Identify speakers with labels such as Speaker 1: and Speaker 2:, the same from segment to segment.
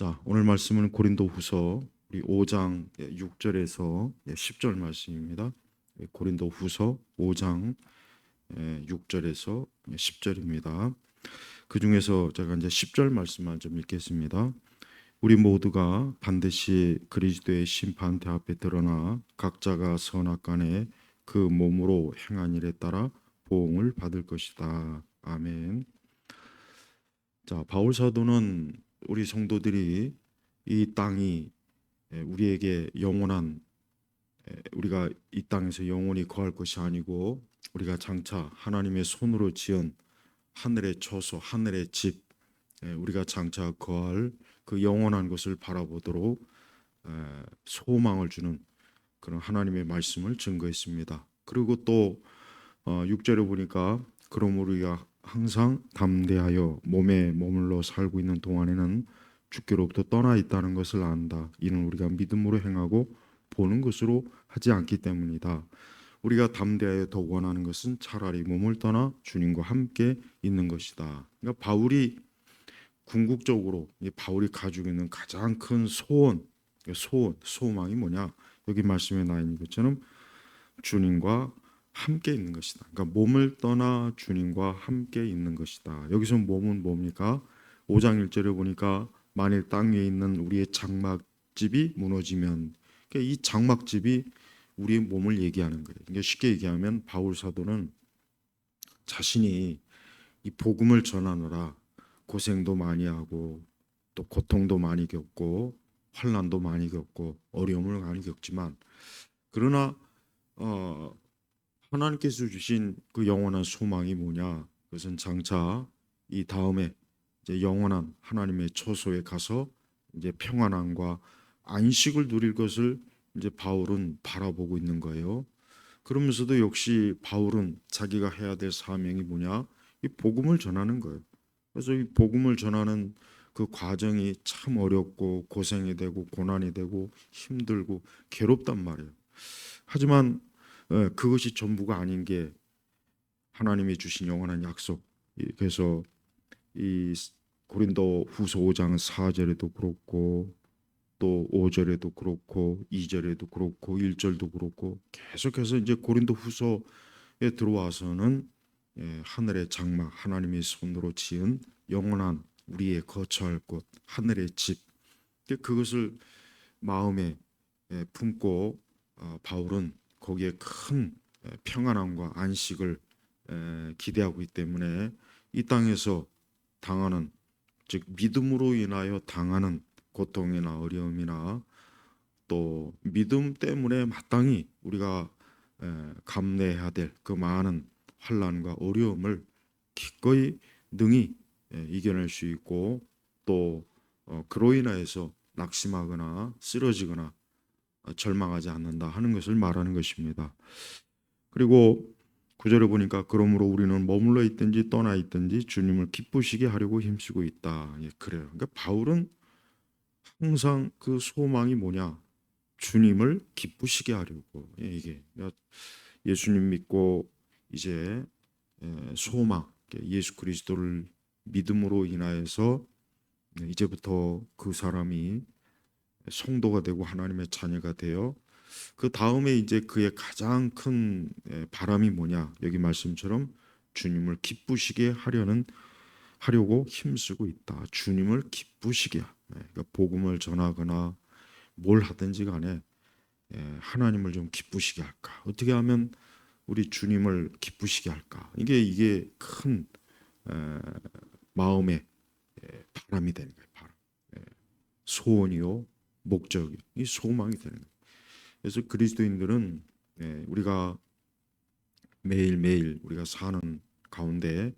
Speaker 1: 자, 오늘 말씀은 고린도후서 우리 5장 6절에서 10절 말씀입니다. 고린도후서 5장 6절에서 10절입니다. 그 중에서 제가 이제 10절 말씀만 좀 읽겠습니다. 우리 모두가 반드시 그리스도의 심판대 앞에 드러나 각자가 선악간에 그 몸으로 행한 일에 따라 보응을 받을 것이다. 아멘. 자, 바울 사도는 우리 성도들이 이 땅이 우리에게 영원한 우리가 이 땅에서 영원히 거할 것이 아니고 우리가 장차 하나님의 손으로 지은 하늘의 처소, 하늘의 집, 우리가 장차 거할 그 영원한 것을 바라보도록 소망을 주는 그런 하나님의 말씀을 증거했습니다. 그리고 또 6절에 보니까 그러므로 우리가 항상 담대하여 몸에 머물러 살고 있는 동안에는 주께로부터 떠나 있다는 것을 안다. 이는 우리가 믿음으로 행하고 보는 것으로 하지 않기 때문이다. 우리가 담대하여 더 원하는 것은 차라리 몸을 떠나 주님과 함께 있는 것이다. 그러니까 바울이 궁극적으로 바울이 가지고 있는 가장 큰 소망이 뭐냐? 여기 말씀에 나와 있는 것처럼 주님과 함께 있는 것이다. 그러니까 몸을 떠나 주님과 함께 있는 것이다. 여기서 몸은 뭡니까? 5장 1절에 보니까 만일 땅 위에 있는 우리의 장막집이 무너지면, 그러니까 이 장막집이 우리의 몸을 얘기하는 거예요. 그러니까 쉽게 얘기하면 바울 사도는 자신이 이 복음을 전하느라 고생도 많이 하고 또 고통도 많이 겪고 환난도 많이 겪고 어려움을 많이 겪지만, 그러나 하나님께서 주신 그 영원한 소망이 뭐냐? 그것은 장차 이 다음에 이제 영원한 하나님의 처소에 가서 이제 평안함과 안식을 누릴 것을 이제 바울은 바라보고 있는 거예요. 그러면서도 역시 바울은 자기가 해야 될 사명이 뭐냐? 이 복음을 전하는 거예요. 그래서 이 복음을 전하는 그 과정이 참 어렵고 고생이 되고 고난이 되고 힘들고 괴롭단 말이에요. 하지만 그것이 전부가 아닌 게 하나님이 주신 영원한 약속. 그래서 이 고린도 후서 5장 4절에도 그렇고 또 5절에도 그렇고 2절에도 그렇고 1절도 그렇고 계속해서 이제 고린도 후서에 들어와서는 하늘의 장막, 하나님의 손으로 지은 영원한 우리의 거처할 곳, 하늘의 집, 그것을 마음에 품고 바울은 거기에 큰 평안함과 안식을 기대하고 있기 때문에 이 땅에서 당하는, 즉 믿음으로 인하여 당하는 고통이나 어려움이나 또 믿음 때문에 마땅히 우리가 감내해야 될 그 많은 환난과 어려움을 기꺼이 능히 이겨낼 수 있고, 또 그로 인하여서 낙심하거나 쓰러지거나 절망하지 않는다 하는 것을 말하는 것입니다. 그리고 구절에 보니까 그러므로 우리는 머물러 있든지 떠나 있든지 주님을 기쁘시게 하려고 힘쓰고 있다. 예, 그래요. 그러니까 바울은 항상 그 소망이 뭐냐? 주님을 기쁘시게 하려고. 예, 이게 그러니까 예수님 믿고 이제 소망, 예수 그리스도를 믿음으로 인하여서 이제부터 그 사람이 성도가 되고 하나님의 자녀가 되어 그 다음에 이제 그의 가장 큰 바람이 뭐냐? 여기 말씀처럼 주님을 기쁘시게 하려고 힘쓰고 있다. 주님을 기쁘시게. 그러니까 복음을 전하거나 뭘 하든지 간에 하나님을 좀 기쁘시게 할까? 어떻게 하면 우리 주님을 기쁘시게 할까? 이게 큰 마음의 바람이 되는 거예요. 바람. 소원이요, 목적이, 이 소망이 되는 거예요. 그래서 그리스도인들은 우리가 매일매일 우리가 사는 가운데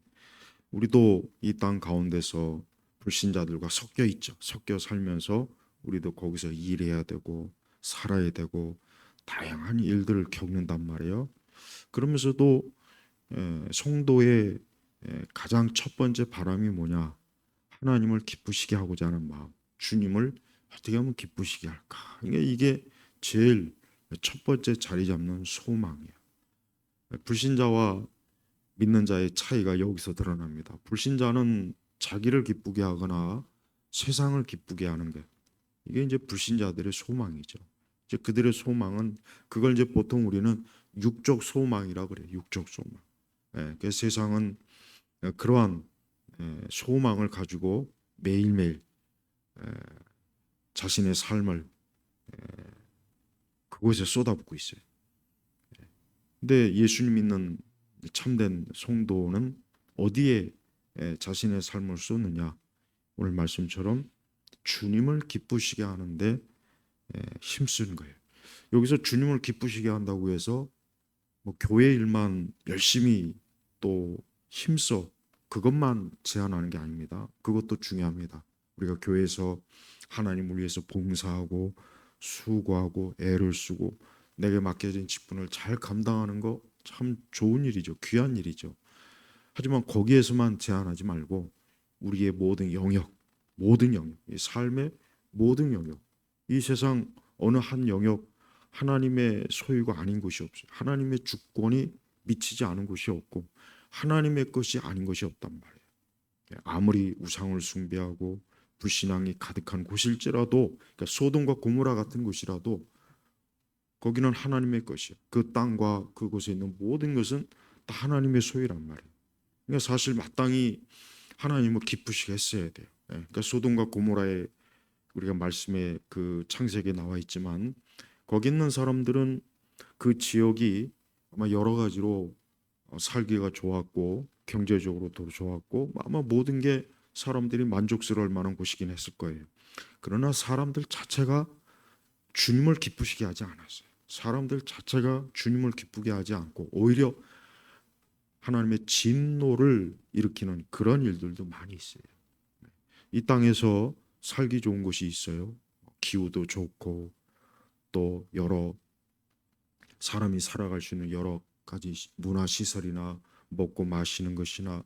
Speaker 1: 우리도 이 땅 가운데서 불신자들과 섞여 있죠. 섞여 살면서 우리도 거기서 일해야 되고 살아야 되고 다양한 일들을 겪는단 말이에요. 그러면서도 성도의 가장 첫 번째 바람이 뭐냐? 하나님을 기쁘시게 하고자 하는 마음, 주님을 어떻게 하면 기쁘시게 할까? 이게 제일 첫 번째 자리 잡는 소망이에요. 불신자와 믿는 자의 차이가 여기서 드러납니다. 불신자는 자기를 기쁘게 하거나 세상을 기쁘게 하는 게 이게 이제 불신자들의 소망이죠. 이제 그들의 소망은 그걸 이제 보통 우리는 육적 소망이라고 그래요. 육적 소망. 그 세상은 그러한 소망을 가지고 매일매일 자신의 삶을 그곳에 쏟아붓고 있어요. 근데 예수님 믿는 참된 성도는 어디에 자신의 삶을 쏟느냐? 오늘 말씀처럼 주님을 기쁘시게 하는데 힘쓰는 거예요. 여기서 주님을 기쁘시게 한다고 해서 뭐 교회 일만 열심히 또 힘써 그것만 제한하는 게 아닙니다. 그것도 중요합니다. 우리가 교회에서 하나님을 위해서 봉사하고 수고하고 애를 쓰고 내게 맡겨진 직분을 잘 감당하는 거 참 좋은 일이죠. 귀한 일이죠. 하지만 거기에서만 제한하지 말고 우리의 모든 영역, 모든 영역, 이 삶의 모든 영역, 이 세상 어느 한 영역 하나님의 소유가 아닌 곳이 없어요. 하나님의 주권이 미치지 않은 곳이 없고 하나님의 것이 아닌 것이 없단 말이에요. 아무리 우상을 숭배하고 불신앙이 가득한 곳일지라도, 그러니까 소돔과 고모라 같은 곳이라도 거기는 하나님의 것이에요. 그 땅과 그곳에 있는 모든 것은 다 하나님의 소유란 말이에요. 그러니까 사실 마땅히 하나님을 기쁘시게 했어야 돼요. 그러니까 소돔과 고모라의 우리가 말씀에 그 창세기에 나와 있지만 거기 있는 사람들은 그 지역이 아마 여러 가지로 살기가 좋았고 경제적으로도 좋았고 아마 모든 게 사람들이 만족스러울 만한 곳이긴 했을 거예요. 그러나 사람들 자체가 주님을 기쁘시게 하지 않았어요. 사람들 자체가 주님을 기쁘게 하지 않고 오히려 하나님의 진노를 일으키는 그런 일들도 많이 있어요. 이 땅에서 살기 좋은 곳이 있어요. 기후도 좋고 또 여러 사람이 살아갈 수 있는 여러 가지 문화 시설이나 먹고 마시는 것이나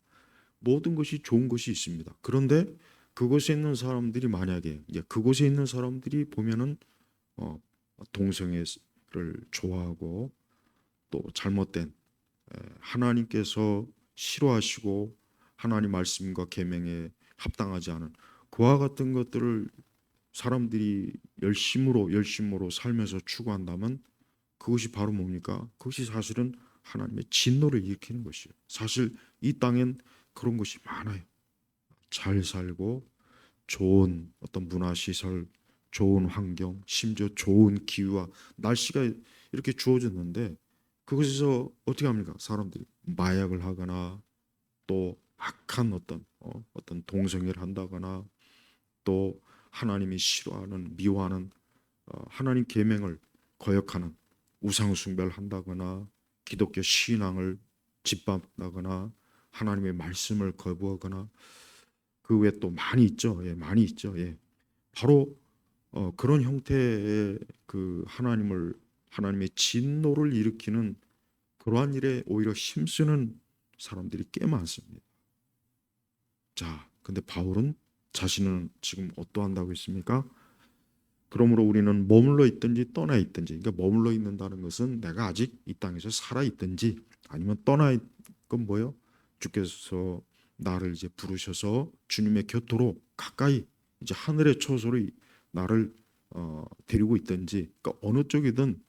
Speaker 1: 모든 것이 좋은 것이 있습니다. 그런데 그곳에 있는 사람들이 만약에 이제 그곳에 있는 사람들이 보면은 동성애를 좋아하고 또 잘못된 하나님께서 싫어하시고 하나님 말씀과 계명에 합당하지 않은 그와 같은 것들을 사람들이 열심으로 살면서 추구한다면 그것이 바로 뭡니까? 그것이 사실은 하나님의 진노를 일으키는 것이에요. 사실 이 땅엔 그런 것이 많아요. 잘 살고 좋은 어떤 문화시설, 좋은 환경, 심지어 좋은 기후와 날씨가 이렇게 주어졌는데 그것에서 어떻게 합니까? 사람들이 마약을 하거나 또 악한 어떤 동성애를 한다거나 또 하나님이 싫어하는 미워하는 하나님 계명을 거역하는 우상 숭배를 한다거나 기독교 신앙을 짓밟다거나 하나님의 말씀을 거부하거나 그 외에 또 많이 있죠. 예, 많이 있죠. 예. 바로 그런 형태의 그 하나님의 진노를 일으키는 그러한 일에 오히려 힘쓰는 사람들이 꽤 많습니다. 자, 근데 바울은 자신은 지금 어떠한다고 했습니까? 그러므로 우리는 머물러 있든지 떠나 있든지, 그러니까 머물러 있는다는 것은 내가 아직 이 땅에서 살아 있든지 아니면 떠나 있건 뭐요? 주께서 나를 이제 부르셔서 주님의 곁으로 가까이 이제 하늘의 초소로 나를 데리고 있든지, 그러니까 어느 쪽이든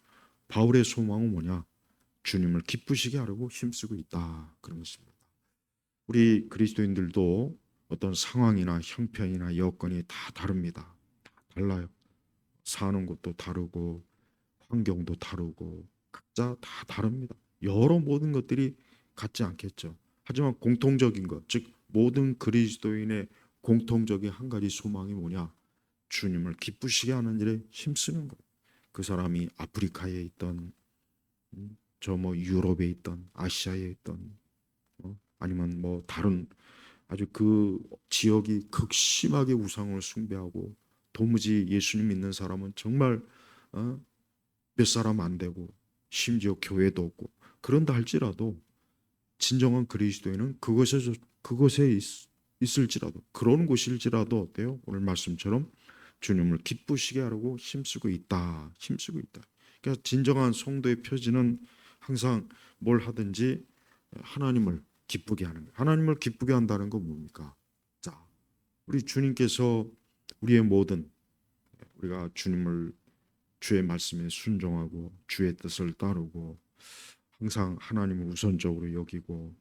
Speaker 1: 바울의 소망은 뭐냐? 주님을 기쁘시게 하려고 힘쓰고 있다 그런 것입니다. 우리 그리스도인들도 어떤 상황이나 형편이나 여건이 다 다릅니다. 다 달라요. 사는 곳도 다르고 환경도 다르고 각자 다 다릅니다. 여러 모든 것들이 같지 않겠죠. 하지만 공통적인 것, 즉 모든 그리스도인의 공통적인 한 가지 소망이 뭐냐? 주님을 기쁘시게 하는 일에 힘쓰는 것. 그 사람이 아프리카에 있던 저 뭐 유럽에 있던 아시아에 있던 아니면 뭐 다른 아주 그 지역이 극심하게 우상을 숭배하고 도무지 예수님 믿는 사람은 정말 어? 몇 사람 안 되고 심지어 교회도 없고 그런다 할지라도 진정한 그리스도인은 그것에 있을지라도 그런 곳일지라도 어때요? 오늘 말씀처럼 주님을 기쁘시게 하려고 힘쓰고 있다. 힘쓰고 있다. 그러니까 진정한 성도의 표지는 항상 뭘 하든지 하나님을 기쁘게 하는 거예요. 하나님을 기쁘게 한다는 건 뭡니까? 자, 우리 주님께서 우리의 모든 우리가 주의 말씀에 순종하고 주의 뜻을 따르고 항상 하나님을 우선적으로 여기고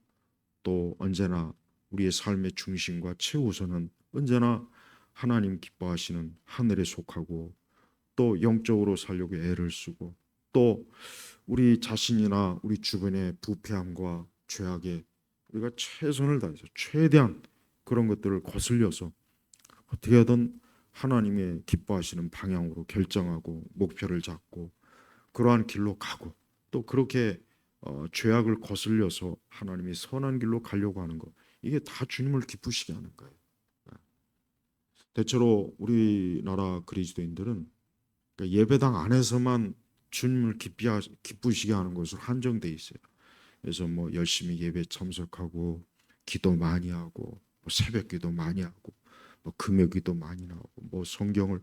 Speaker 1: 또 언제나 우리의 삶의 중심과 최우선은 언제나 하나님 기뻐하시는 하늘에 속하고 또 영적으로 살려고 애를 쓰고 또 우리 자신이나 우리 주변의 부패함과 죄악에 우리가 최선을 다해서 최대한 그런 것들을 거슬려서 어떻게 하든 하나님의 기뻐하시는 방향으로 결정하고 목표를 잡고 그러한 길로 가고 또 그렇게 죄악을 거슬려서 하나님의 선한 길로 가려고 하는 것, 이게 다 주님을 기쁘시게 하는 거예요. 대체로 우리나라 그리스도인들은 그러니까 예배당 안에서만 주님을 기쁘시게 하는 것으로 한정돼 있어요. 그래서 뭐 열심히 예배 참석하고 기도 많이 하고 뭐 새벽기도 많이 하고 뭐 금요기도 많이 나오고 뭐 성경을,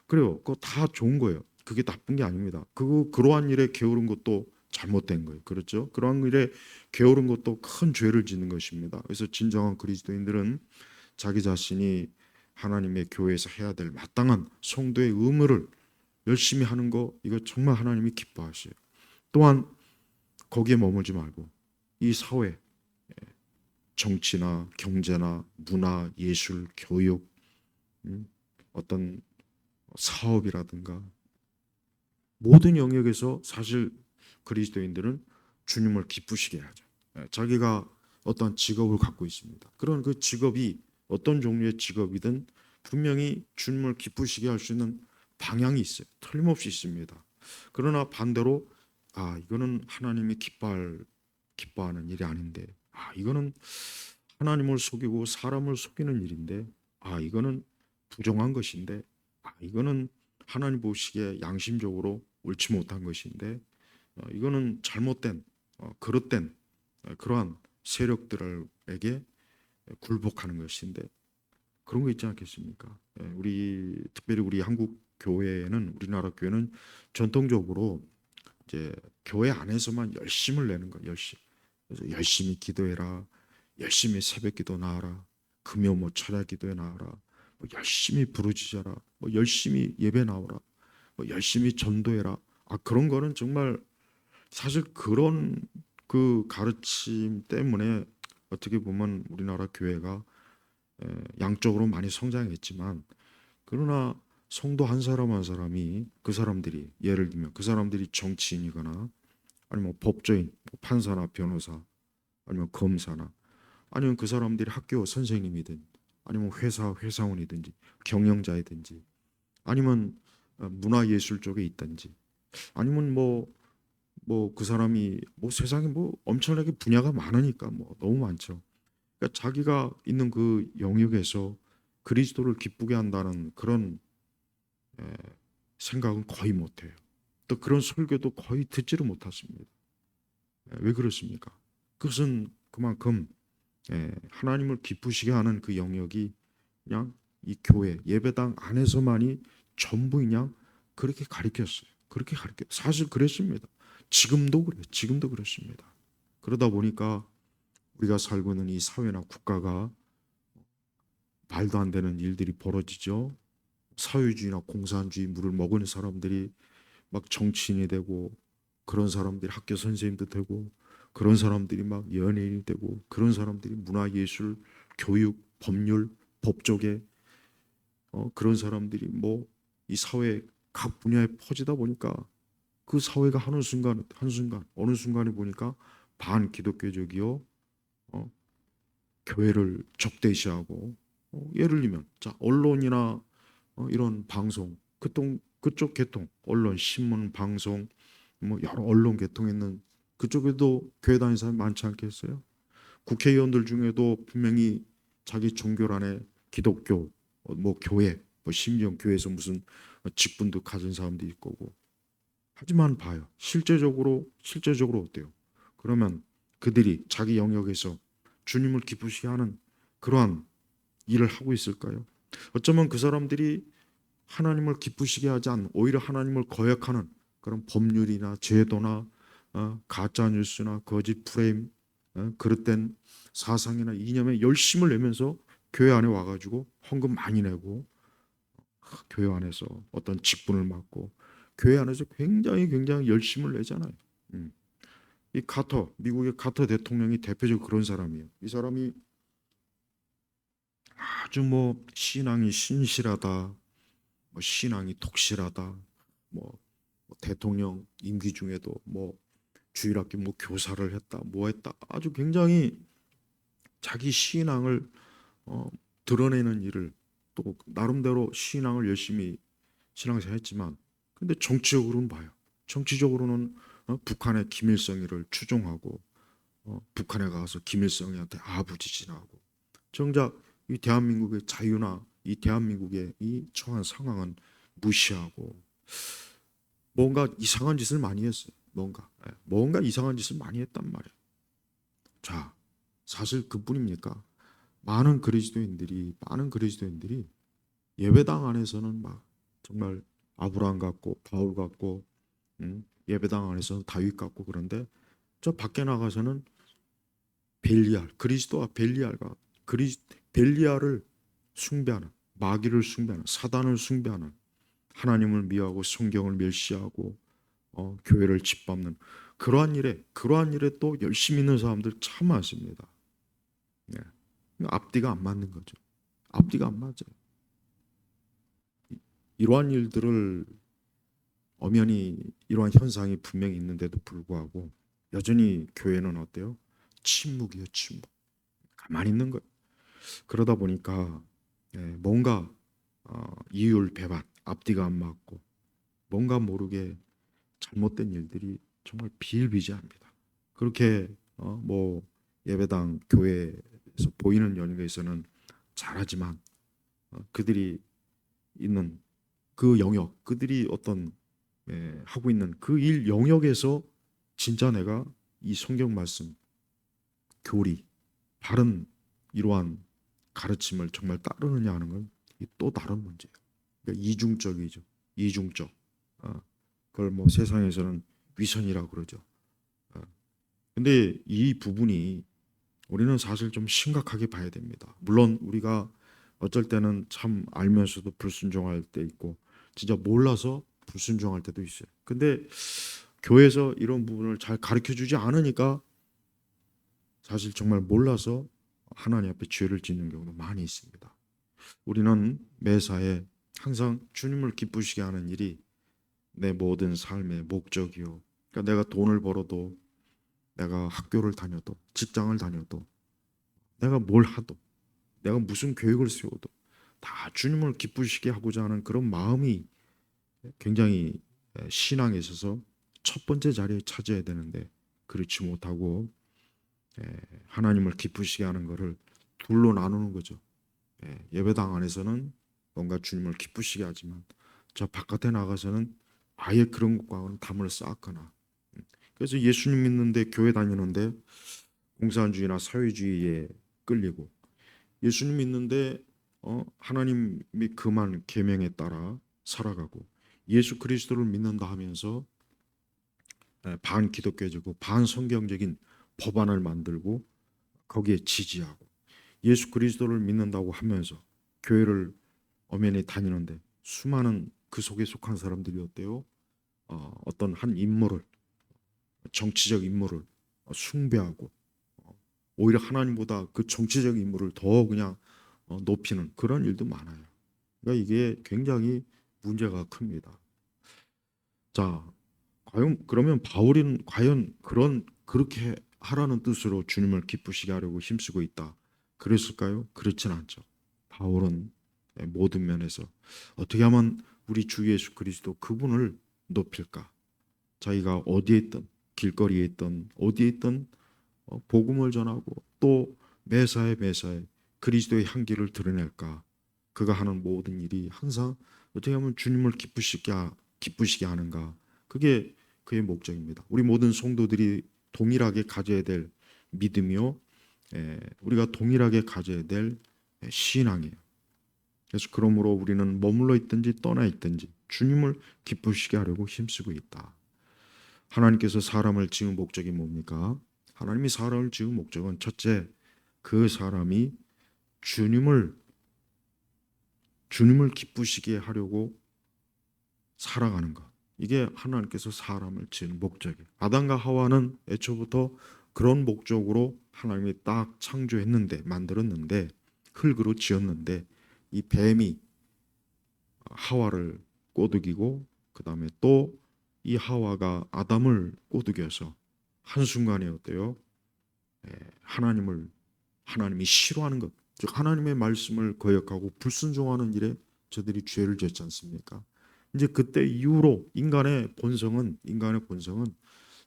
Speaker 1: 그래요. 그거 다 좋은 거예요. 그게 나쁜 게 아닙니다. 그러한 일에 게으른 것도 잘못된 거예요. 그렇죠? 그러한 일에 게으른 것도 큰 죄를 짓는 것입니다. 그래서 진정한 그리스도인들은 자기 자신이 하나님의 교회에서 해야 될 마땅한 성도의 의무를 열심히 하는 거, 이거 정말 하나님이 기뻐하셔요. 또한 거기에 머물지 말고 이 사회, 정치나 경제나 문화, 예술, 교육, 어떤 사업이라든가 모든 영역에서 사실 그리스도인들은 주님을 기쁘시게 하죠. 자기가 어떤 직업을 갖고 있습니다. 그런 그 직업이 어떤 종류의 직업이든 분명히 주님을 기쁘시게 할 수 있는 방향이 있어요. 틀림없이 있습니다. 그러나 반대로 이거는 하나님이 기뻐하는 일이 아닌데, 이거는 하나님을 속이고 사람을 속이는 일인데, 이거는 부정한 것인데, 이거는 하나님 보시기에 양심적으로 옳지 못한 것인데, 이거는 잘못된 그릇된 그러한 세력들에게 굴복하는 것인데, 그런 거 있지 않겠습니까? 특별히 우리 한국 교회는, 우리나라 교회는 전통적으로 이제 교회 안에서만 열심을 내는 거예요. 그래서 열심히 기도해라, 열심히 새벽기도 나와라, 금요 뭐 철야기도에 나와라, 뭐 열심히 부르짖어라, 뭐 열심히 예배 나오라, 뭐 열심히 전도해라. 그런 거는 정말 사실 그런 그 가르침 때문에 어떻게 보면 우리나라 교회가 양적으로 많이 성장했지만, 그러나 성도 한 사람 한 사람이, 그 사람들이 예를 들면 그 사람들이 정치인이거나 아니면 법조인, 판사나 변호사, 아니면 검사나, 아니면 그 사람들이 학교 선생님이든 아니면 회사원이든지 경영자이든지 아니면 문화예술 쪽에 있든지 아니면 그 사람이 뭐 세상에 뭐 엄청나게 분야가 많으니까 뭐 너무 많죠. 그러니까 자기가 있는 그 영역에서 그리스도를 기쁘게 한다는 그런 에, 생각은 거의 못해요. 또 그런 설교도 거의 듣지를 못했습니다. 왜 그렇습니까? 그것은 그만큼 하나님을 기쁘시게 하는 그 영역이 그냥 이 교회 예배당 안에서만이 전부이냐, 그렇게 가르쳤어요. 그렇게 가르쳐 사실 그랬습니다. 지금도 그래요. 지금도 그렇습니다. 그러다 보니까 우리가 살고 있는 이 사회나 국가가 말도 안 되는 일들이 벌어지죠. 사회주의나 공산주의 물을 먹은 사람들이 막 정치인이 되고, 그런 사람들이 학교 선생님도 되고, 그런 사람들이 막 연예인이 되고, 그런 사람들이 문화예술, 교육, 법률, 법조계, 그런 사람들이 뭐 이 사회 각 분야에 퍼지다 보니까 그 사회가 한순간 어느 순간에 보니까 반기독교적이요, 어, 교회를 적대시하고, 예를 들면 자 언론이나 이런 방송, 그쪽 계통 언론, 신문, 방송, 뭐 여러 언론 계통에 있는 그쪽에도 교회 다니는 사람이 많지 않겠어요? 국회의원들 중에도 분명히 자기 종교란에 기독교, 뭐 교회, 뭐 심지어 교회에서 무슨 직분도 가진 사람도 있고 거고. 하지만 봐요. 실제적으로 어때요? 그러면 그들이 자기 영역에서 주님을 기쁘시게 하는 그러한 일을 하고 있을까요? 어쩌면 그 사람들이 하나님을 기쁘시게 하지 않는, 오히려 하나님을 거역하는 그런 법률이나 제도나 가짜 뉴스나 거짓 프레임, 그릇된 사상이나 이념에 열심을 내면서 교회 안에 와가지고 헌금 많이 내고 교회 안에서 어떤 직분을 맡고 교회 안에서 굉장히 열심을 내잖아요. 음. 이 카터, 미국의 카터 대통령이 대표적으로 그런 사람이에요. 이 사람이 아주 뭐 신앙이 신실하다, 뭐 신앙이 독실하다, 뭐 대통령 임기 중에도 뭐 주일학교 뭐 교사를 했다, 뭐 했다, 아주 굉장히 자기 신앙을 어, 드러내는 일을 또 나름대로 신앙을 열심히 신앙생활 했지만 근데 정치적으로는 봐요. 정치적으로는 북한의 김일성이를 추종하고 북한에 가서 김일성이한테 아부지진하고 정작 이 대한민국의 자유나 이 대한민국의 이 처한 상황은 무시하고 뭔가 이상한 짓을 많이 했어요. 뭔가 이상한 짓을 많이 했단 말이에요. 자, 사실 그뿐입니까? 많은 그리스도인들이 예배당 안에서는 막 정말 아브라함 같고 바울 같고 예배당 안에서는 다윗 같고 그런데 저 밖에 나가서는 벨리알 그리스도와 벨리알과 벨리알을 숭배하는 마귀를 숭배하는 사단을 숭배하는 하나님을 미워하고 성경을 멸시하고 교회를 짓밟는 그러한 일에 또 열심히 있는 사람들 참 많습니다. 네. 앞뒤가 안 맞는 거죠. 앞뒤가 안 맞아요. 이러한 일들을 엄연히 이러한 현상이 분명히 있는데도 불구하고 여전히 교회는 어때요? 침묵이요, 침묵. 가만히 있는 거예요. 그러다 보니까 뭔가 이율 배반, 앞뒤가 안 맞고 뭔가 모르게 잘못된 일들이 정말 비일비재합니다. 그렇게 뭐 예배당 교회에서 보이는 연구에서는 잘하지만 그들이 있는 그 영역, 그들이 어떤 하고 있는 그 일 영역에서 진짜 내가 이 성경 말씀, 교리, 바른 이러한 가르침을 정말 따르느냐 하는 건 또 다른 문제예요. 그러니까 이중적이죠. 이중적. 그걸 뭐 세상에서는 위선이라고 그러죠. 근데 이 부분이 우리는 사실 좀 심각하게 봐야 됩니다. 물론 우리가 어쩔 때는 참 알면서도 불순종할 때 있고 진짜 몰라서 불순종할 때도 있어요. 근데 교회에서 이런 부분을 잘 가르쳐 주지 않으니까 사실 정말 몰라서 하나님 앞에 죄를 짓는 경우도 많이 있습니다. 우리는 매사에 항상 주님을 기쁘시게 하는 일이 내 모든 삶의 목적이요. 그러니까 내가 돈을 벌어도 내가 학교를 다녀도 직장을 다녀도 내가 뭘 하도 내가 무슨 계획을 세워도 다 주님을 기쁘시게 하고자 하는 그런 마음이 굉장히 신앙에 있어서 첫 번째 자리에 차지해야 되는데 그렇지 못하고 하나님을 기쁘시게 하는 것을 둘로 나누는 거죠. 예배당 안에서는 뭔가 주님을 기쁘시게 하지만 저 바깥에 나가서는 아예 그런 것과는 담을 쌓거나 그래서 예수님 믿는데 교회 다니는데 공산주의나 사회주의에 끌리고 예수님 믿는데 하나님이 그만 계명에 따라 살아가고 예수 그리스도를 믿는다 하면서 반 기독교적이고 반 성경적인 법안을 만들고 거기에 지지하고 예수 그리스도를 믿는다고 하면서 교회를 엄연히 다니는데 수많은 그 속에 속한 사람들이 어때요? 어떤 한 인물을 정치적 인물을 숭배하고 오히려 하나님보다 그 정치적 인물을 더 그냥 높이는 그런 일도 많아요. 그러니까 이게 굉장히 문제가 큽니다. 자, 과연 그러면 바울은 과연 그렇게 하라는 뜻으로 주님을 기쁘시게 하려고 힘쓰고 있다. 그랬을까요? 그렇진 않죠. 바울은 모든 면에서 어떻게 하면 우리 주 예수 그리스도 그분을 높일까? 자기가 어디에 있든 길거리에 있든 어디에 있든 복음을 전하고 또 매사에 그리스도의 향기를 드러낼까? 그가 하는 모든 일이 항상 어떻게 하면 주님을 기쁘시게 하는가? 그게 그의 목적입니다. 우리 모든 성도들이 동일하게 가져야 될 믿음이요, 우리가 동일하게 가져야 될 신앙이에요. 그래서 그러므로 우리는 머물러 있든지 떠나 있든지 주님을 기쁘시게 하려고 힘쓰고 있다. 하나님께서 사람을 지은 목적이 뭡니까? 하나님이 사람을 지은 목적은 첫째, 그 사람이 주님을 주님을 기쁘시게 하려고 살아가는 것. 이게 하나님께서 사람을 지은 목적이에요. 아담과 하와는 애초부터 그런 목적으로 하나님이 딱 창조했는데, 만들었는데, 흙으로 지었는데, 이 뱀이 하와를 꼬드기고 그 다음에 또 이 하와가 아담을 꼬드겨서 한순간에 어때요? 하나님이 싫어하는 것, 즉 하나님의 말씀을 거역하고 불순종하는 일에 저들이 죄를 지었지 않습니까? 이제 그때 이후로 인간의 본성은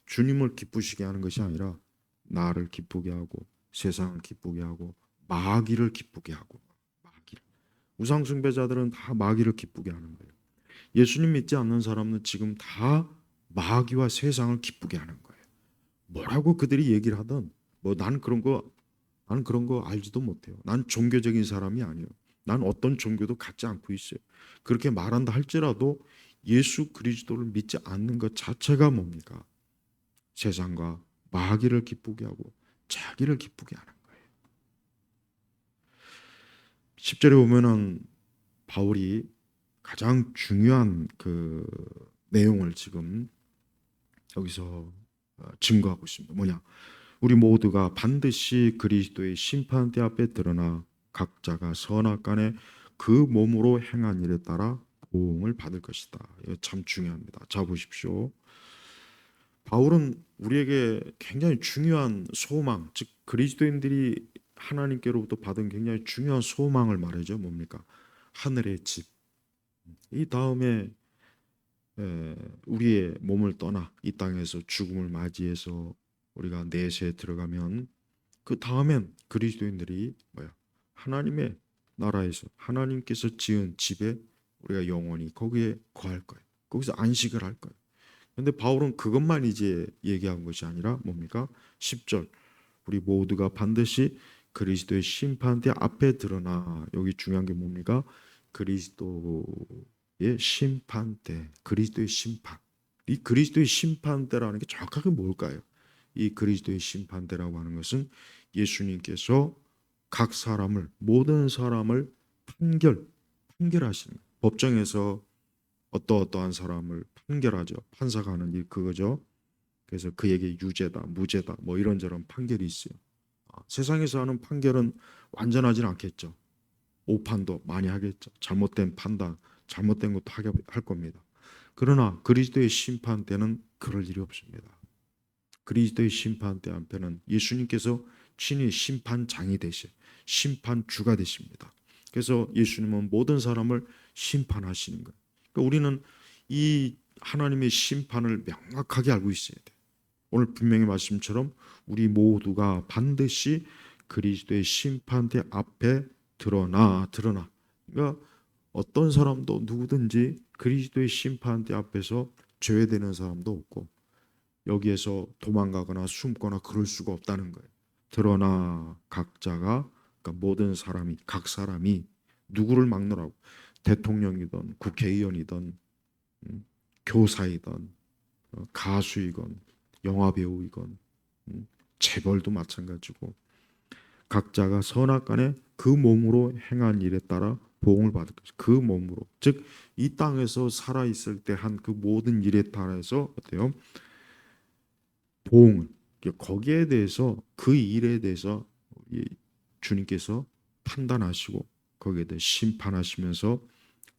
Speaker 1: 주님을 기쁘시게 하는 것이 아니라 나를 기쁘게 하고 세상을 기쁘게 하고 마귀를 기쁘게 하고, 마귀를. 우상 숭배자들은 다 마귀를 기쁘게 하는 거예요. 예수님 믿지 않는 사람은 지금 다 마귀와 세상을 기쁘게 하는 거예요. 뭐라고 그들이 얘기를 하든 난 그런 거 알지도 못해요. 난 종교적인 사람이 아니에요. 난 어떤 종교도 갖지 않고 있어요. 그렇게 말한다 할지라도 예수 그리스도를 믿지 않는 것 자체가 뭡니까? 세상과 마귀를 기쁘게 하고 자기를 기쁘게 하는 거예요. 10절에 보면은 바울이 가장 중요한 그 내용을 지금 여기서 증거하고 있습니다. 뭐냐? 우리 모두가 반드시 그리스도의 심판대 앞에 드러나 각자가 선악간에 그 몸으로 행한 일에 따라 보응을 받을 것이다. 이거 참 중요합니다. 자 보십시오. 바울은 우리에게 굉장히 중요한 소망, 즉 그리스도인들이 하나님께로부터 받은 굉장히 중요한 소망을 말하죠. 뭡니까? 하늘의 집. 이 다음에 우리의 몸을 떠나 이 땅에서 죽음을 맞이해서 우리가 내세에 들어가면 그 다음엔 그리스도인들이 뭐야? 하나님의 나라에서 하나님께서 지은 집에 우리가 영원히 거기에 거할 거예요. 거기서 안식을 할 거예요. 근데 바울은 그것만 이제 얘기한 것이 아니라 뭡니까? 10절 우리 모두가 반드시 그리스도의 심판대 앞에 드러나, 여기 중요한 게 뭡니까? 그리스도의 심판대, 그리스도의 심판. 이 그리스도의 심판대라는 게 정확하게 뭘까요? 이 그리스도의 심판대라고 하는 것은 예수님께서 각 사람을, 모든 사람을 판결하시는 거예요. 법정에서 어떠한 사람을 판결하죠. 판사가 하는 일 그거죠. 그래서 그에게 유죄다, 무죄다, 뭐 이런저런 판결이 있어요. 세상에서 하는 판결은 완전하지는 않겠죠. 오판도 많이 하겠죠. 잘못된 판단, 잘못된 것도 할 겁니다. 그러나 그리스도의 심판 때는 그럴 일이 없습니다. 그리스도의 심판 때 앞에는 예수님께서 친히 심판장이 되시, 심판주가 되십니다. 그래서 예수님은 모든 사람을 심판하시는 거예요. 그러니까 우리는 이 하나님의 심판을 명확하게 알고 있어야 돼. 오늘 분명히 말씀처럼 우리 모두가 반드시 그리스도의 심판대 앞에 드러나. 그러니까 어떤 사람도 누구든지 그리스도의 심판대 앞에서 제외되는 사람도 없고 여기에서 도망가거나 숨거나 그럴 수가 없다는 거예요. 드러나 각자가, 그러니까 모든 사람이, 각 사람이 누구를 막느라고, 대통령이든 국회의원이든 교사이든 가수이건 영화배우이건 재벌도 마찬가지고 각자가 선악간에 그 몸으로 행한 일에 따라 보응을 받을 것이죠. 그 몸으로, 즉 이 땅에서 살아 있을 때 한 그 모든 일에 따라서 어때요? 보응을, 거기에 대해서, 그 일에 대해서 주님께서 판단하시고 거기에 대해 심판하시면서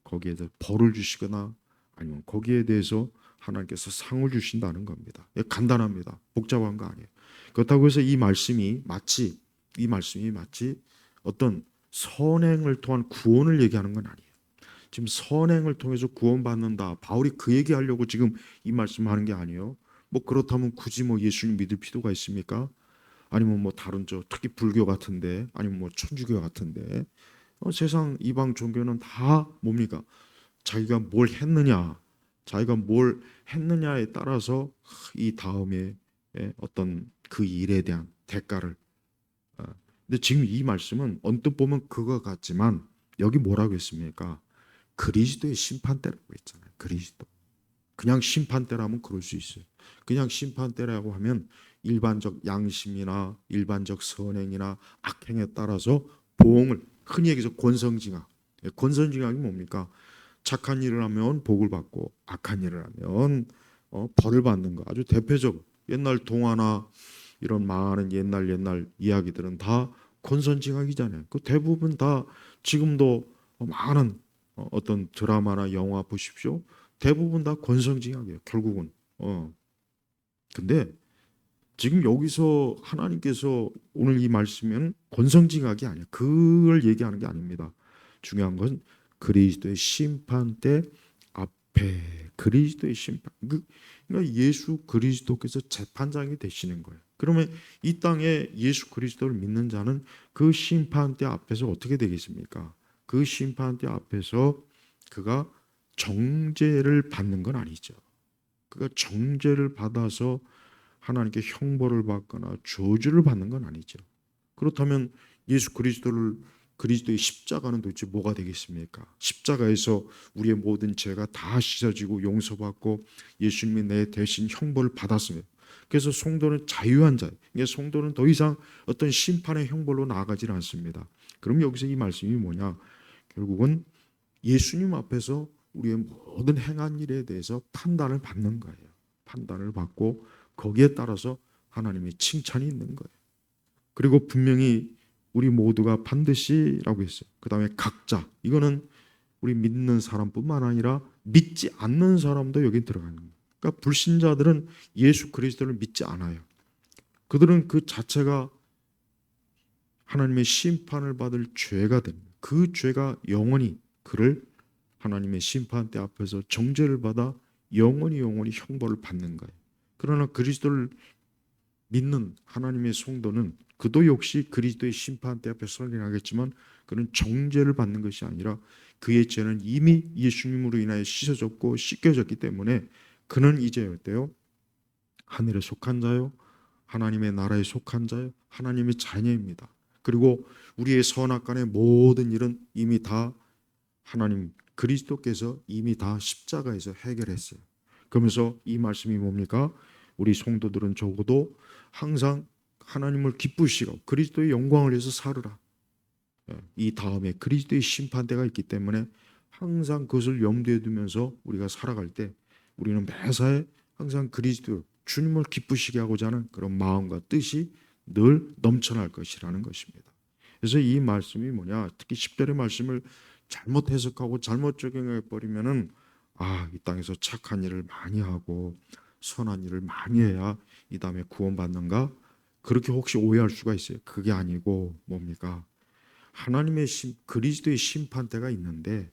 Speaker 1: 거기에 대해 벌을 주시거나 아니면 거기에 대해서 하나님께서 상을 주신다는 겁니다. 간단합니다. 복잡한 거 아니에요. 그렇다고 해서 이 말씀이 마치 어떤 선행을 통한 구원을 얘기하는 건 아니에요. 지금 선행을 통해서 구원받는다, 바울이 그 얘기하려고 지금 이 말씀하는 게 아니에요. 뭐 그렇다면 굳이 뭐 예수님 믿을 필요가 있습니까? 아니면 뭐 다른 특히 불교 같은데, 아니면 뭐 천주교 같은데, 세상 이방 종교는 다 뭡니까? 자기가 뭘 했느냐에 따라서 이 다음에 어떤 그 일에 대한 대가를. 근데 지금 이 말씀은 언뜻 보면 그거 같지만 여기 뭐라고 했습니까? 그리스도의 심판대라고 했잖아요. 그리스도. 그냥 심판대라면 그럴 수 있어요. 그냥 심판대라고 하면 일반적 양심이나 일반적 선행이나 악행에 따라서 보응을, 흔히 얘기해서 권성징악, 권선징악이 뭡니까? 착한 일을 하면 복을 받고 악한 일을 하면 벌을 받는 거. 아주 대표적 옛날 동화나 이런 많은 옛날 이야기들은 다 권선징악이잖아요. 그 대부분 다 지금도 많은 어떤 드라마나 영화 보십시오. 대부분 다 권선징악이에요. 결국은. 근데 지금 여기서 하나님께서 오늘 이 말씀은 권선징악이 아니에요. 그걸 얘기하는 게 아닙니다. 중요한 건 그리스도의 심판대 앞에 그리스도의 심판. 그러니까 예수 그리스도께서 재판장이 되시는 거예요. 그러면 이 땅에 예수 그리스도를 믿는 자는 그 심판대 앞에서 어떻게 되겠습니까? 그 심판대 앞에서 그가 정죄를 받는 건 아니죠. 그가 정죄를 받아서 하나님께 형벌을 받거나 저주를 받는 건 아니죠. 그렇다면 예수 그리스도의 십자가는 도대체 뭐가 되겠습니까? 십자가에서 우리의 모든 죄가 다 씻어지고 용서받고 예수님이 내 대신 형벌을 받았습니다. 그래서 성도는 자유한 자예요. 성도는 더 이상 어떤 심판의 형벌로 나아가지 않습니다. 그럼 여기서 이 말씀이 뭐냐? 결국은 예수님 앞에서 우리의 모든 행한 일에 대해서 판단을 받는 거예요. 판단을 받고 거기에 따라서 하나님의 칭찬이 있는 거예요. 그리고 분명히 우리 모두가 반드시라고 했어요. 그 다음에 각자. 이거는 우리 믿는 사람뿐만 아니라 믿지 않는 사람도 여기 들어가는 거예요. 그러니까 불신자들은 예수 그리스도를 믿지 않아요. 그들은 그 자체가 하나님의 심판을 받을 죄가 됩니다. 그 죄가 영원히 그를 하나님의 심판대 앞에서 정죄를 받아 영원히 형벌을 받는 거예요. 그러나 그리스도를 믿는 하나님의 성도는 그도 역시 그리스도의 심판대 앞에 서게 하겠지만 그는 정죄를 받는 것이 아니라 그의 죄는 이미 예수님으로 인하여 씻어졌고 씻겨졌기 때문에 그는 이제 어때요? 하늘에 속한 자요, 하나님의 나라에 속한 자요, 하나님의 자녀입니다. 그리고 우리의 선악간의 모든 일은 이미 다 하나님 그리스도께서 이미 다 십자가에서 해결했어요. 그러면서 이 말씀이 뭡니까? 우리 성도들은 적어도 항상 하나님을 기쁘시고 그리스도의 영광을 위해서 살으라. 이 다음에 그리스도의 심판대가 있기 때문에 항상 그것을 염두에 두면서 우리가 살아갈 때 우리는 매사에 항상 그리스도 주님을 기쁘시게 하고자 하는 그런 마음과 뜻이 늘 넘쳐날 것이라는 것입니다. 그래서 이 말씀이 뭐냐? 특히 10절의 말씀을 잘못 해석하고 잘못 적용해 버리면은 이 땅에서 착한 일을 많이 하고 선한 일을 많이 해야 이 다음에 구원받는가? 그렇게 혹시 오해할 수가 있어요. 그게 아니고 뭡니까? 하나님의 그리스도의 심판대가 있는데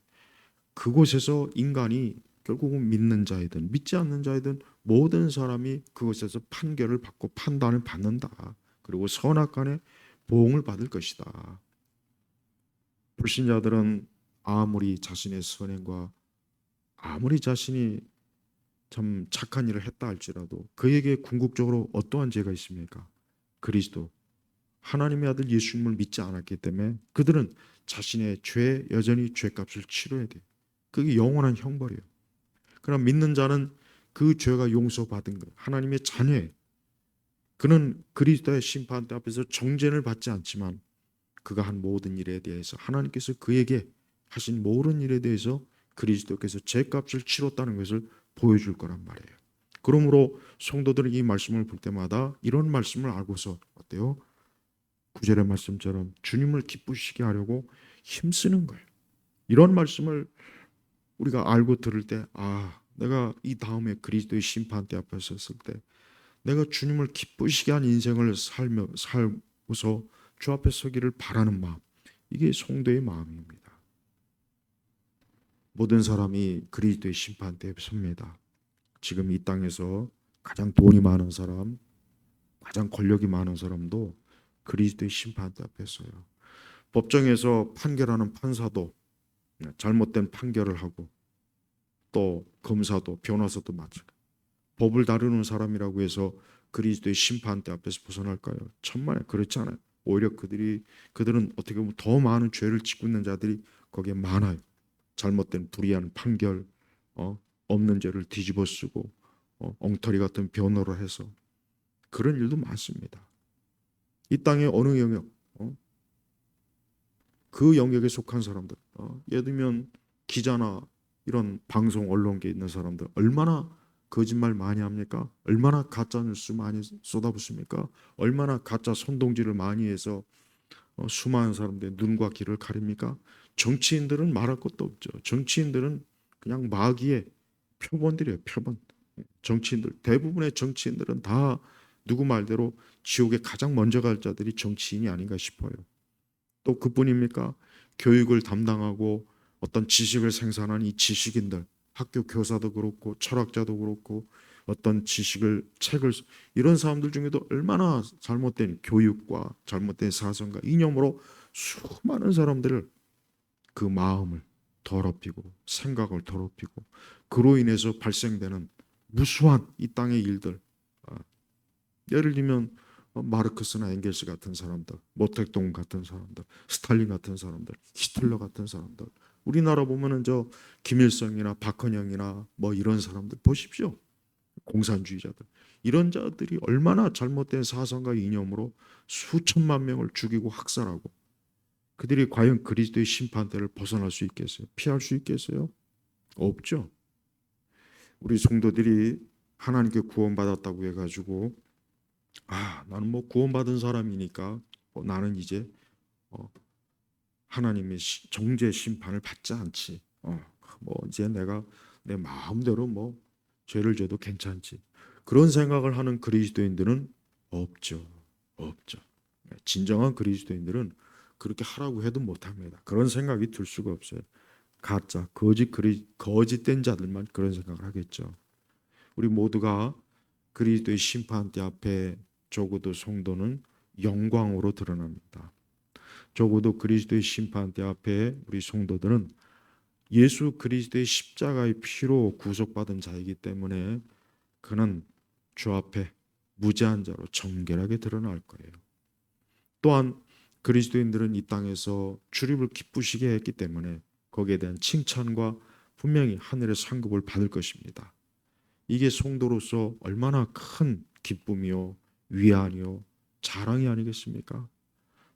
Speaker 1: 그곳에서 인간이 결국은 믿는 자이든 믿지 않는 자이든 모든 사람이 그곳에서 판결을 받고 판단을 받는다. 그리고 선악간에 보응을 받을 것이다. 불신자들은 아무리 자신의 선행과 아무리 자신이 참 착한 일을 했다 할지라도 그에게 궁극적으로 어떠한 죄가 있습니까? 그리스도 하나님의 아들 예수님을 믿지 않았기 때문에 그들은 자신의 죄 여전히 죄값을 치러야 돼요. 그게 영원한 형벌이에요. 그러나 믿는 자는 그 죄가 용서받은 거예요. 하나님의 자녀예요. 그는 그리스도의 심판대 앞에서 정죄를 받지 않지만 그가 한 모든 일에 대해서 하나님께서 그에게 하신 모든 일에 대해서 그리스도께서 죄값을 치렀다는 것을 보여줄 거란 말이에요. 그러므로 성도들은 이 말씀을 볼 때마다 이런 말씀을 알고서 어때요? 9절의 말씀처럼 주님을 기쁘시게 하려고 힘쓰는 거예요. 이런 말씀을 우리가 알고 들을 때 내가 이 다음에 그리스도의 심판대 앞에 섰을 때 내가 주님을 기쁘시게 한 인생을 살고서 주 앞에 서기를 바라는 마음, 이게 성도의 마음입니다. 모든 사람이 그리스도의 심판대에 섭니다. 지금 이 땅에서 가장 돈이 많은 사람, 가장 권력이 많은 사람도 그리스도의 심판대 앞에 서요. 법정에서 판결하는 판사도 잘못된 판결을 하고 또 검사도 변호사도 마찬가지. 법을 다루는 사람이라고 해서 그리스도의 심판대 앞에서 벗어날까요? 천만에 그렇지 않아요. 오히려 그들은 어떻게 보면 더 많은 죄를 짓고 있는 자들이 거기에 많아요. 잘못된 불의한 판결, 없는 죄를 뒤집어 쓰고 엉터리 같은 변호를 해서 그런 일도 많습니다. 이 땅의 어느 영역, 그 영역에 속한 사람들 예를 들면 기자나 이런 방송 언론계에 있는 사람들 얼마나 거짓말 많이 합니까? 얼마나 가짜 뉴스 많이 쏟아붓습니까? 얼마나 가짜 선동질을 많이 해서 수많은 사람들의 눈과 귀를 가립니까? 정치인들은 말할 것도 없죠. 정치인들은 그냥 마귀의 표본들이에요. 표본. 정치인들 대부분의 정치인들은 다 누구 말대로 지옥에 가장 먼저 갈 자들이 정치인이 아닌가 싶어요. 또 그뿐입니까? 교육을 담당하고 어떤 지식을 생산한 이 지식인들, 학교 교사도 그렇고 철학자도 그렇고 어떤 지식을 책을 이런 사람들 중에도 얼마나 잘못된 교육과 잘못된 사상과 이념으로 수많은 사람들을 그 마음을 더럽히고 생각을 더럽히고 그로 인해서 발생되는 무수한 이 땅의 일들, 아, 예를 들면 마르크스나 엥겔스 같은 사람들, 모택동 같은 사람들, 스탈린 같은 사람들, 히틀러 같은 사람들, 우리나라 보면은 저 김일성이나 박헌영이나 뭐 이런 사람들 보십시오. 공산주의자들. 이런 자들이 얼마나 잘못된 사상과 이념으로 수천만 명을 죽이고 학살하고 그들이 과연 그리스도의 심판대를 벗어날 수 있겠어요? 피할 수 있겠어요? 없죠. 우리 성도들이 하나님께 구원받았다고 해가지고 나는 뭐 구원받은 사람이니까 나는 이제 어, 하나님의 정죄 심판을 받지 않지. 뭐 이제 내가 내 마음대로 뭐 죄를 져도 괜찮지. 그런 생각을 하는 그리스도인들은 없죠. 없죠. 진정한 그리스도인들은 그렇게 하라고 해도 못합니다. 그런 생각이 들 수가 없어요. 가짜, 거짓된 자들만 그런 생각을 하겠죠. 우리 모두가 그리스도의 심판대 앞에 적어도 성도는 영광으로 드러납니다. 적어도 그리스도의 심판대 앞에 우리 성도들은 예수 그리스도의 십자가의 피로 구속받은 자이기 때문에 그는 주 앞에 무죄한 자로 정결하게 드러날 거예요. 또한 그리스도인들은 이 땅에서 주님을 기쁘시게 했기 때문에 거기에 대한 칭찬과 분명히 하늘의 상급을 받을 것입니다. 이게 성도로서 얼마나 큰 기쁨이요 위안이요 자랑이 아니겠습니까?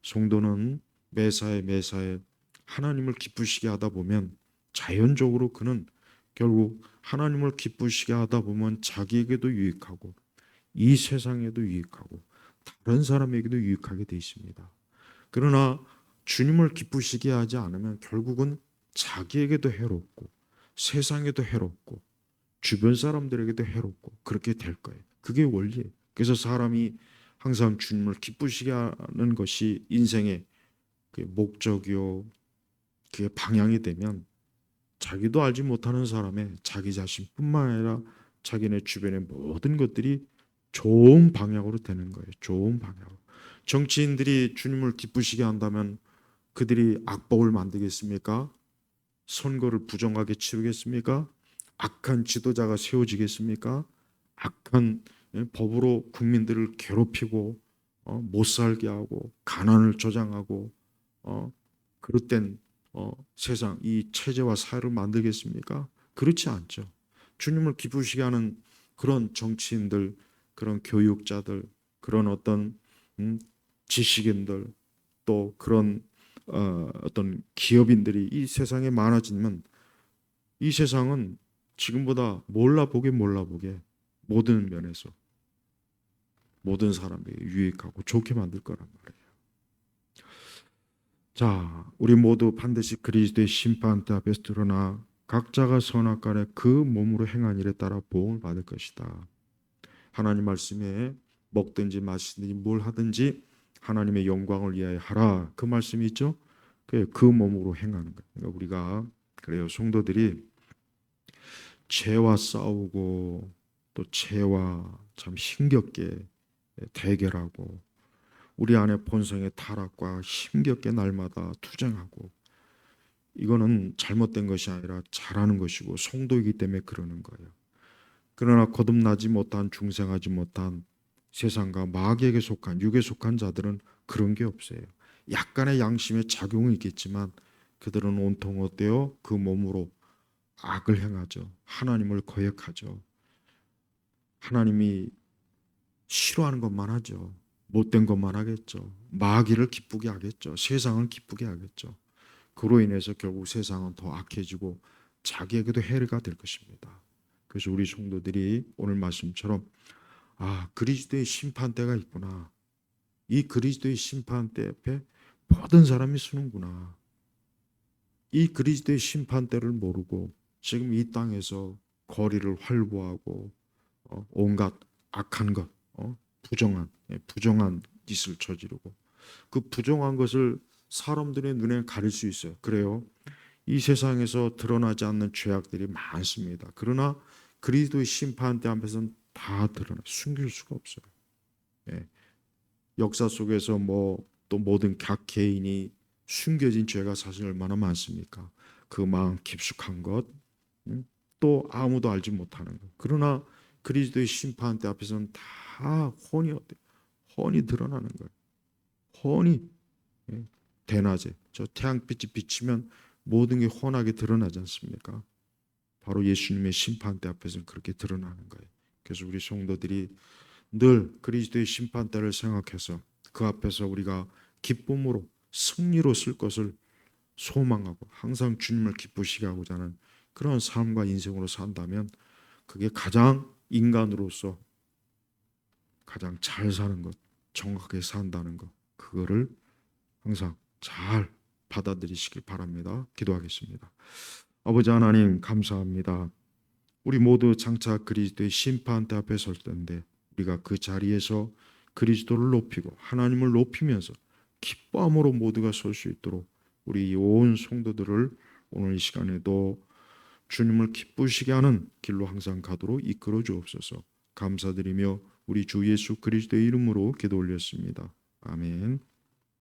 Speaker 1: 성도는 매사에 매사에 하나님을 기쁘시게 하다 보면 자연적으로 그는 결국 하나님을 기쁘시게 하다 보면 자기에게도 유익하고 이 세상에도 유익하고 다른 사람에게도 유익하게 돼 있습니다. 그러나 주님을 기쁘시게 하지 않으면 결국은 자기에게도 해롭고 세상에도 해롭고 주변 사람들에게도 해롭고 그렇게 될 거예요. 그게 원리예요. 그래서 사람이 항상 주님을 기쁘시게 하는 것이 인생의 그 목적이요, 그게 방향이 되면 자기도 알지 못하는 사람의 자기 자신뿐만 아니라 자기네 주변의 모든 것들이 좋은 방향으로 되는 거예요. 좋은 방향으로. 정치인들이 주님을 기쁘시게 한다면 그들이 악법을 만들겠습니까? 선거를 부정하게 치르겠습니까? 악한 지도자가 세워지겠습니까? 악한 법으로 국민들을 괴롭히고 못 살게 하고 가난을 조장하고 어, 그릇된 세상 이 체제와 사회를 만들겠습니까? 그렇지 않죠. 주님을 기쁘시게 하는 그런 정치인들, 그런 교육자들, 그런 어떤 음, 지식인들 또 그런 어떤 기업인들이 이 세상에 많아지면 이 세상은 지금보다 몰라보게 모든 면에서 모든 사람에게 유익하고 좋게 만들 거란 말이에요. 자, 우리 모두 반드시 그리스도의 심판대 앞에서 드러나 각자가 선악간에 그 몸으로 행한 일에 따라 보응을 받을 것이다. 하나님 말씀에 먹든지 마시든지 뭘 하든지 하나님의 영광을 위하여 하라. 그 말씀이 있죠. 그 몸으로 행하는 거예요. 그러니까 우리가 그래요. 성도들이 죄와 싸우고 또 죄와 참 힘겹게 대결하고 우리 안에 본성의 타락과 힘겹게 날마다 투쟁하고 이거는 잘못된 것이 아니라 잘하는 것이고 성도이기 때문에 그러는 거예요. 그러나 거듭나지 못한 중생하지 못한 세상과 마귀에게 속한 육에 속한 자들은 그런 게 없어요. 약간의 양심의 작용은 있겠지만 그들은 온통 어때요? 그 몸으로 악을 행하죠. 하나님을 거역하죠. 하나님이 싫어하는 것만 하죠. 못된 것만 하겠죠. 마귀를 기쁘게 하겠죠. 세상을 기쁘게 하겠죠. 그로 인해서 결국 세상은 더 악해지고 자기에게도 해가 될 것입니다. 그래서 우리 성도들이 오늘 말씀처럼 그리스도의 심판대가 있구나. 이 그리스도의 심판대 앞에 모든 사람이 서는구나. 이 그리스도의 심판대를 모르고 지금 이 땅에서 거리를 활보하고 온갖 악한 것, 부정한 짓을 저지르고 그 부정한 것을 사람들의 눈에 가릴 수 있어요. 그래요. 이 세상에서 드러나지 않는 죄악들이 많습니다. 그러나 그리스도의 심판대 앞에서는 다 드러나 숨길 수가 없어요. 예. 역사 속에서 또 모든 각 개인이 숨겨진 죄가 사실 얼마나 많습니까? 그 마음 깊숙한 것, 또 아무도 알지 못하는 것. 그러나 그리스도의 심판대 앞에서는 다 훤히 드러나는 거예요. 훤히. 예. 대낮에 저 태양빛이 비치면 모든 게 훤하게 드러나지 않습니까? 바로 예수님의 심판대 앞에서는 그렇게 드러나는 거예요. 그래서 우리 성도들이 늘 그리스도의 심판대를 생각해서 그 앞에서 우리가 기쁨으로 승리로 쓸 것을 소망하고 항상 주님을 기쁘시게 하고자 하는 그런 삶과 인생으로 산다면 그게 가장 인간으로서 가장 잘 사는 것, 정확하게 산다는 것, 그거를 항상 잘 받아들이시길 바랍니다. 기도하겠습니다. 아버지 하나님 감사합니다. 우리 모두 장차 그리스도의 심판대 앞에 설 텐데 우리가 그 자리에서 그리스도를 높이고 하나님을 높이면서 기뻐함으로 모두가 설 수 있도록 우리 온 성도들을 오늘 이 시간에도 주님을 기쁘시게 하는 길로 항상 가도록 이끌어 주옵소서. 감사드리며 우리 주 예수 그리스도의 이름으로 기도 올렸습니다. 아멘.